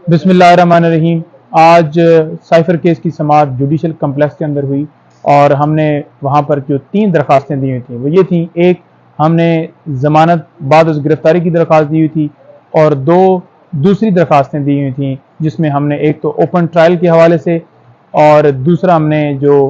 बिस्मिल्लाहिर्रहमानिर्रहीम। आज cipher case की समाअत जुडिशल कम्प्लेक्स के अंदर हुई और हमने वहाँ पर जो 3 दरख्वास्तें दी हुई थी वो ये थी, एक हमने ज़मानत बाद उस गिरफ्तारी की दरख्वास्त दी हुई थी और 2 दूसरी दरख्वास्तें दी हुई थी, जिसमें हमने एक तो ओपन ट्रायल के हवाले से और दूसरा हमने जो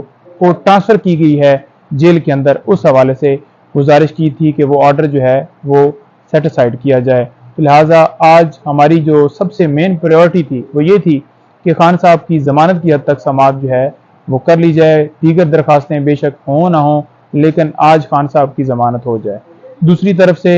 कोर्ट ट्रांसफ़र की गई है जेल के अंदर उस हवाले से गुजारिश की थी कि वो ऑर्डर जो है वो सेटिसाइड किया जाए। तो लिहाजा आज हमारी जो सबसे मेन प्रायोरिटी थी वो ये थी कि खान साहब की ज़मानत की हद तक समाअत जो है वो कर ली जाए। दीगर दरख्वास्तें बेशक हों ना हों, लेकिन आज खान साहब की ज़मानत हो जाए। दूसरी तरफ से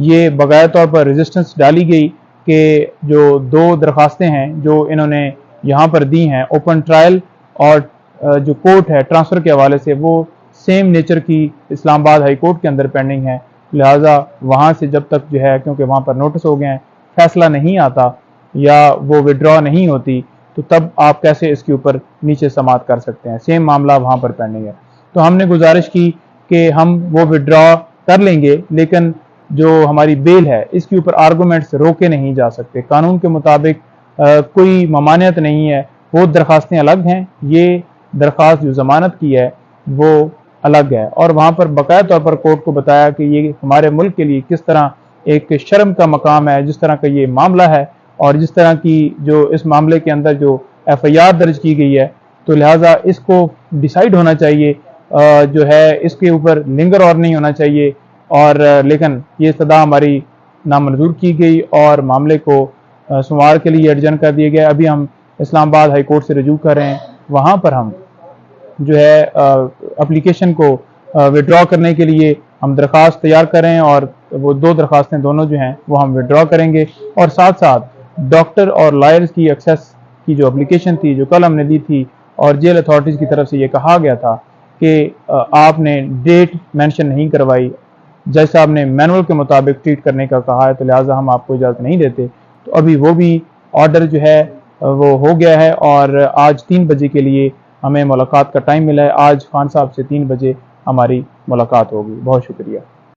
ये बकाया तौर पर रेजिस्टेंस डाली गई कि जो 2 दरख्वास्तें हैं जो इन्होंने यहाँ पर दी हैं ओपन ट्रायल और जो कोर्ट है ट्रांसफ़र के हवाले से, वो सेम नेचर की इस्लामाबाद हाई कोर्ट के अंदर पेंडिंग है। लिहाजा वहाँ से जब तक जो है, क्योंकि वहाँ पर नोटिस हो गए हैं, फैसला नहीं आता या वो विड्रॉ नहीं होती, तो तब आप कैसे इसके ऊपर नीचे समाअत कर सकते हैं। सेम मामला वहाँ पर पेंडिंग है। तो हमने गुजारिश की कि हम वो विड्रॉ कर लेंगे, लेकिन जो हमारी बेल है इसके ऊपर आर्गूमेंट्स रोके नहीं जा सकते। कानून के मुताबिक कोई ममानियत नहीं है। वो दरख्वास्तें अलग हैं, ये दरख्वास्त जो ज़मानत की है वो अलग है। और वहाँ पर बकाया तौर पर कोर्ट को बताया कि ये हमारे मुल्क के लिए किस तरह एक शर्म का मकाम है, जिस तरह का ये मामला है और जिस तरह की जो इस मामले के अंदर जो FIR दर्ज की गई है, तो लिहाजा इसको डिसाइड होना चाहिए, जो है इसके ऊपर लिंगर और नहीं होना चाहिए। और लेकिन ये सदा हमारी नामंजूर की गई और मामले को सोमवार के लिए एडजर्न कर दिया गया। अभी हम इस्लामाबाद हाई कोर्ट से रजू कर रहे हैं, वहाँ पर हम जो है एप्लीकेशन को विड्रॉ करने के लिए हम दरख्वास्त तैयार करें और वो 2 दरख्वास्तें दोनों जो हैं वो हम विड्रॉ करेंगे। और साथ साथ डॉक्टर और लॉयर्स की एक्सेस की जो एप्लीकेशन थी जो कल हमने दी थी और जेल अथॉरिटीज़ की तरफ से ये कहा गया था कि आपने डेट मेंशन नहीं करवाई, जज साहब ने मैनुअल के मुताबिक ट्रीट करने का कहा है, तो लिहाजा हम आपको इजाज़त नहीं देते। तो अभी वो भी ऑर्डर जो है वो हो गया है और आज 3 बजे के लिए हमें मुलाकात का टाइम मिला है। आज खान साहब से 3 बजे हमारी मुलाकात होगी। बहुत शुक्रिया।